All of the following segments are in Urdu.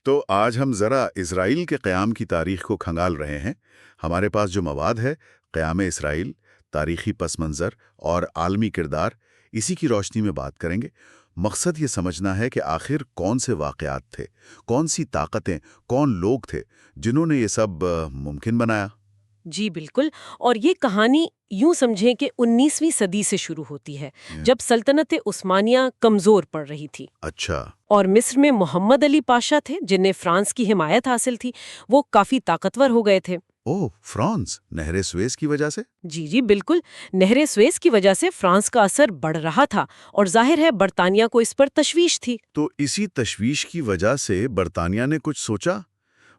تو آج ہم ذرا اسرائیل کے قیام کی تاریخ کو کھنگال رہے ہیں۔ ہمارے پاس جو مواد ہے، قیام اسرائیل، تاریخی پس منظر اور عالمی کردار، اسی کی روشنی میں بات کریں گے۔ مقصد یہ سمجھنا ہے کہ آخر کون سے واقعات تھے، کون سی طاقتیں، کون لوگ تھے جنہوں نے یہ سب ممکن بنایا۔ جی بالکل، اور یہ کہانی یوں سمجھیں کہ 19ویں صدی سے شروع ہوتی ہے، جب سلطنت عثمانیہ کمزور پڑ رہی تھی۔ اچھا۔ اور مصر میں محمد علی پاشا تھے جنہیں فرانس کی حمایت حاصل تھی، وہ کافی طاقتور ہو گئے تھے۔ اوہ، فرانس نہر سویز کی وجہ سے؟ جی بالکل، نہر سویز کی وجہ سے فرانس کا اثر بڑھ رہا تھا، اور ظاہر ہے برطانیہ کو اس پر تشویش تھی۔ تو اسی تشویش کی وجہ سے برطانیہ نے کچھ سوچا؟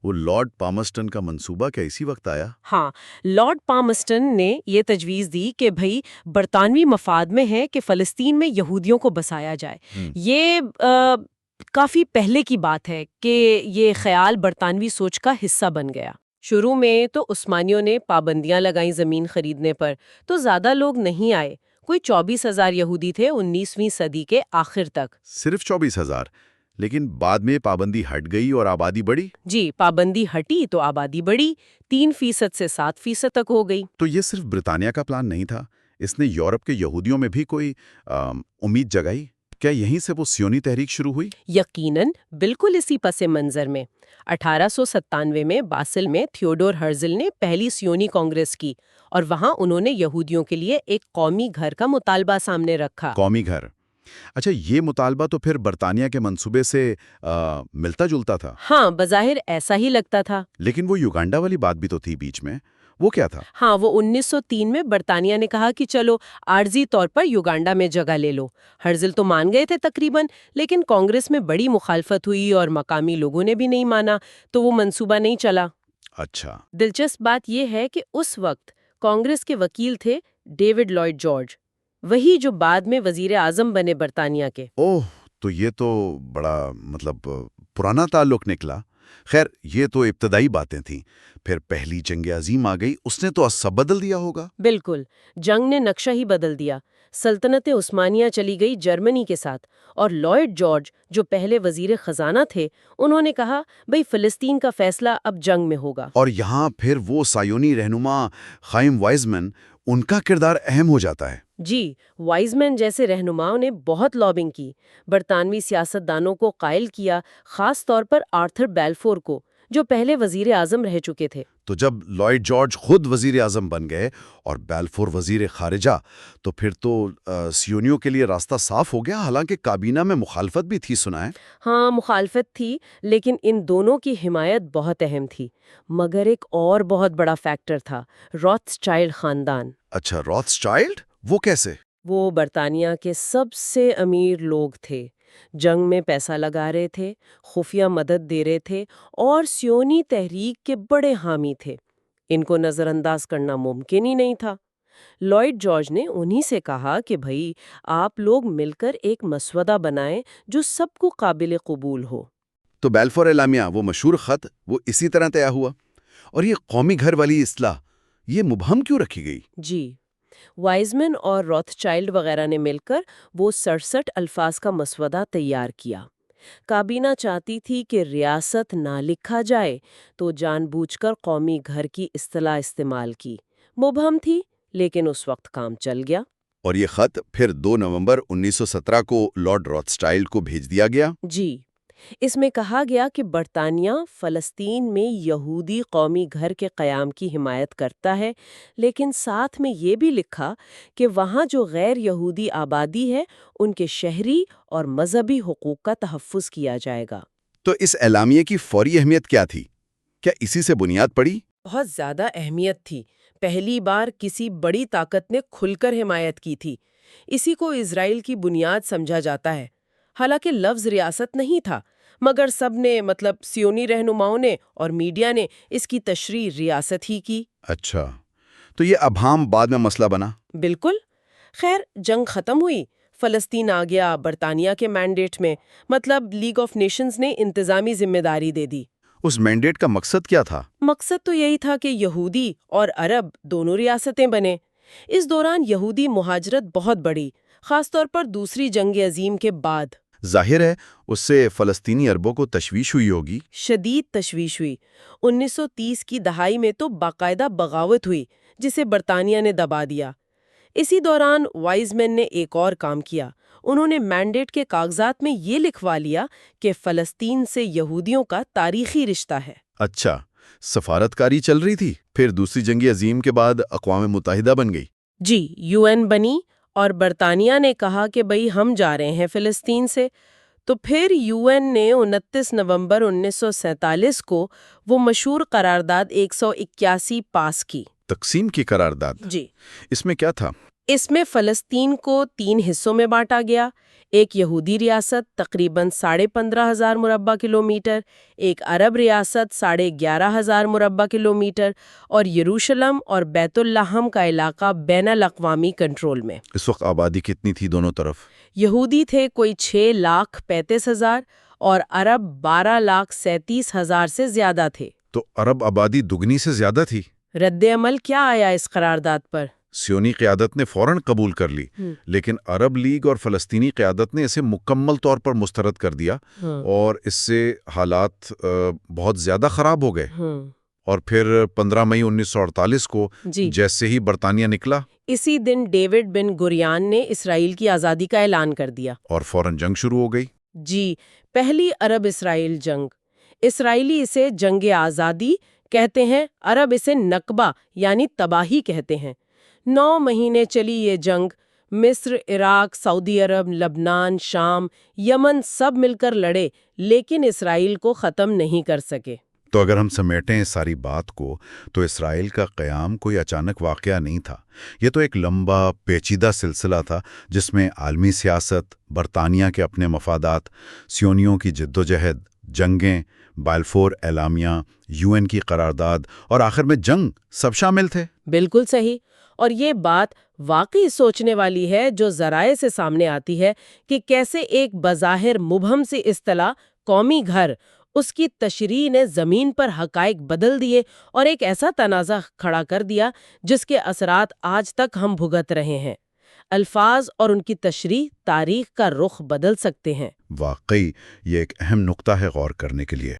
وہ لارڈ پامرسٹن کا منصوبہ کیا اسی وقت آیا؟ ہاں، لارڈ پامرسٹن نے یہ تجویز دی کہ بھئی برطانوی مفاد میں ہے کہ فلسطین میں یہودیوں کو بسایا جائے۔ یہ کافی پہلے کی بات ہے کہ یہ خیال برطانوی سوچ کا حصہ بن گیا۔ شروع میں تو عثمانیوں نے پابندیاں لگائیں زمین خریدنے پر، تو زیادہ لوگ نہیں آئے، کوئی 24,000 یہودی تھے 19ویں صدی کے آخر تک۔ صرف 24,000؟ لیکن بعد میں پابندی ہٹ گئی اور آبادی بڑھی؟ جی، پابندی ہٹی تو آبادی بڑھی، 3% سے 7% تک ہو گئی۔ تو یہ صرف برطانیہ کا پلان نہیں تھا، اس نے یورپ کے یہودیوں میں بھی کوئی امید جگائی؟ کیا یہیں سے وہ سیونی تحریک شروع ہوئی؟ یقیناً، بالکل اسی پس منظر میں 1897 میں باسل میں تھیوڈور ہرزل نے پہلی سیونی کانگریس کی، اور وہاں انہوں نے یہودیوں کے لیے ایک قومی گھر کا مطالبہ سامنے رکھا۔ قومی گھر؟ اچھا، یہ مطالبہ تو پھر برطانیہ کے منصوبے سے ملتا جلتا تھا۔ ہاں، بظاہر ایسا ہی لگتا تھا۔ لیکن وہ یوگانڈا والی بات بھی تو تھی بیچ میں، وہ کیا تھا؟ ہاں، وہ 1903 میں برطانیہ نے کہا کہ چلو عارضی طور پر یوگانڈا میں جگہ لے لو۔ ہرزل تو مان گئے تھے تقریباً، لیکن کانگریس میں بڑی مخالفت ہوئی اور مقامی لوگوں نے بھی نہیں مانا، تو وہ منصوبہ نہیں چلا۔ اچھا۔ دلچسپ بات یہ ہے کہ اس وقت کانگریس کے وکیل تھے ڈیوڈ لائیڈ جارج، وہی جو بعد میں وزیر اعظم بنے برطانیہ کے۔ اوہ، تو یہ تو بڑا پرانا تعلق نکلا۔ خیر، یہ تو ابتدائی باتیں تھیں، پھر پہلی جنگ عظیم آ گئی، اس نے تو سب بدل دیا ہوگا۔ بالکل، جنگ نے نقشہ ہی بدل دیا۔ سلطنت عثمانیہ چلی گئی جرمنی کے ساتھ، اور لائیڈ جارج جو پہلے وزیر خزانہ تھے، انہوں نے کہا بھئی فلسطین کا فیصلہ اب جنگ میں ہوگا۔ اور یہاں پھر وہ سایونی رہنما خائم وائزمن، ان کا کردار اہم ہو جاتا ہے۔ جی، وائزمین جیسے رہنماؤں نے بہت لابنگ کی، برطانوی سیاستدانوں کو قائل کیا، خاص طور پر آرتھر بیلفور کو، جو پہلے وزیر اعظم رہ چکے تھے۔ تو جب لائیڈ جارج خود وزیر اعظم بن گئے اور بیلفور وزیر خارجہ، تو پھر تو سیونیوں کے لیے راستہ صاف ہو گیا، حالانکہ کابینہ میں مخالفت بھی تھی، سنا ہے۔ ہاں، مخالفت تھی، لیکن ان دونوں کی حمایت بہت اہم تھی۔ مگر ایک اور بہت بڑا فیکٹر تھا، روتھسچائلڈ خاندان۔ اچھا، روتھسچائلڈ؟ وہ کیسے؟ وہ برطانیہ کے سب سے امیر لوگ تھے، جنگ میں پیسہ لگا رہے تھے، خفیہ مدد دے رہے تھے، اور سیونی تحریک کے بڑے حامی تھے۔ ان کو نظر انداز کرنا ممکن ہی نہیں تھا۔ لائیڈ جارج نے انہی سے کہا کہ بھئی آپ لوگ مل کر ایک مسودہ بنائیں جو سب کو قابل قبول ہو۔ تو بیلفور اعلامیہ، وہ مشہور خط، وہ اسی طرح طے ہوا؟ اور یہ قومی گھر والی اصلاح، یہ مبہم کیوں رکھی گئی؟ جی، وائزمن اور روتھسچائلڈ وغیرہ نے مل کر وہ 67 الفاظ کا مسودہ تیار کیا۔ کابینہ چاہتی تھی کہ ریاست نہ لکھا جائے، تو جان بوجھ کر قومی گھر کی اصطلاح استعمال کی۔ مبہم تھی، لیکن اس وقت کام چل گیا۔ اور یہ خط پھر 2 نومبر 1917 کو لارڈ روتھسچائلڈ کو بھیج دیا گیا۔ جی، اس میں کہا گیا کہ برطانیہ فلسطین میں یہودی قومی گھر کے قیام کی حمایت کرتا ہے، لیکن ساتھ میں یہ بھی لکھا کہ وہاں جو غیر یہودی آبادی ہے ان کے شہری اور مذہبی حقوق کا تحفظ کیا جائے گا۔ تو اس اعلامیے کی فوری اہمیت کیا تھی؟ کیا اسی سے بنیاد پڑی؟ بہت زیادہ اہمیت تھی۔ پہلی بار کسی بڑی طاقت نے کھل کر حمایت کی تھی۔ اسی کو اسرائیل کی بنیاد سمجھا جاتا ہے۔ حالانکہ لفظ ریاست نہیں تھا، مگر سب نے سیونی رہنماؤں نے اور میڈیا نے اس کی تشریح ریاست ہی کی۔ اچھا، تو یہ ابہام بعد میں مسئلہ بنا؟ بالکل۔ خیر، جنگ ختم ہوئی، فلسطین آ گیا برطانیہ کے مینڈیٹ میں، لیگ آف نیشنز نے انتظامی ذمہ داری دے دی۔ اس مینڈیٹ کا مقصد کیا تھا؟ مقصد تو یہی تھا کہ یہودی اور عرب دونوں ریاستیں بنیں۔ اس دوران یہودی مہاجرت بہت بڑھی، خاص طور پر دوسری جنگ عظیم کے بعد۔ ظاہر ہے اس سے فلسطینی عربوں کو تشویش ہوئی ہوگی۔ شدید تشویش ہوئی۔ 1930 کی دہائی میں تو باقاعدہ بغاوت ہوئی جسے برطانیہ نے دبا دیا۔ اسی دوران وائز مین نے ایک اور کام کیا۔ انہوں نے مینڈیٹ کے کاغذات میں یہ لکھوا لیا کہ فلسطین سے یہودیوں کا تاریخی رشتہ ہے۔ اچھا، سفارتکاری چل رہی تھی، پھر دوسری جنگ عظیم کے بعد اقوام متحدہ بن گئی۔ جی، UN بنی اور برطانیہ نے کہا کہ بھئی ہم جا رہے ہیں فلسطین سے۔ تو پھر UN نے 29 نومبر 1947 کو وہ مشہور قرارداد 181 پاس کی۔ تقسیم کی قرارداد؟ جی، اس میں کیا تھا؟ اس میں فلسطین کو 3 حصوں میں بانٹا گیا۔ ایک یہودی ریاست تقریباً 15,500 مربع کلومیٹر، ایک عرب ریاست 11,500 مربع کلومیٹر، اور یروشلم اور بیت اللحم کا علاقہ بین الاقوامی کنٹرول میں۔ اس وقت آبادی کتنی تھی دونوں طرف؟ یہودی تھے کوئی 6,35,000 اور عرب 12,37,000 سے زیادہ تھے۔ تو عرب آبادی دگنی سے زیادہ تھی۔ رد عمل کیا آیا اس قرارداد پر؟ سیونی قیادت نے فوراً قبول کر لی، لیکن عرب لیگ اور فلسطینی قیادت نے اسے مکمل طور پر مسترد کر دیا، اور اس سے حالات بہت زیادہ خراب ہو گئے۔ اور پھر 15 مئی 1948 کو جیسے ہی برطانیہ نکلا، اسی دن ڈیوڈ بن گوریان نے اسرائیل کی آزادی کا اعلان کر دیا، اور فوراً جنگ شروع ہو گئی۔ جی، پہلی عرب اسرائیل جنگ۔ اسرائیلی اسے جنگ آزادی کہتے ہیں، عرب اسے نکبہ یعنی تباہی کہتے ہیں۔ 9 مہینے چلی یہ جنگ۔ مصر، عراق، سعودی عرب، لبنان، شام، یمن سب مل کر لڑے، لیکن اسرائیل کو ختم نہیں کر سکے۔ تو اگر ہم سمیٹیں اس ساری بات کو، تو اسرائیل کا قیام کوئی اچانک واقعہ نہیں تھا۔ یہ تو ایک لمبا پیچیدہ سلسلہ تھا جس میں عالمی سیاست، برطانیہ کے اپنے مفادات، سیونیوں کی جدوجہد، جنگیں، بلفور اعلامیہ، UN کی قرارداد اور آخر میں جنگ، سب شامل تھے۔ بالکل صحیح۔ اور یہ بات واقعی سوچنے والی ہے جو ذرائع سے سامنے آتی ہے کہ کیسے ایک بظاہر مبہم سی اصطلاح قومی گھر، اس کی تشریح نے زمین پر حقائق بدل دیے اور ایک ایسا تنازع کھڑا کر دیا جس کے اثرات آج تک ہم بھگت رہے ہیں۔ الفاظ اور ان کی تشریح تاریخ کا رخ بدل سکتے ہیں۔ واقعی یہ ایک اہم نقطہ ہے غور کرنے کے لیے۔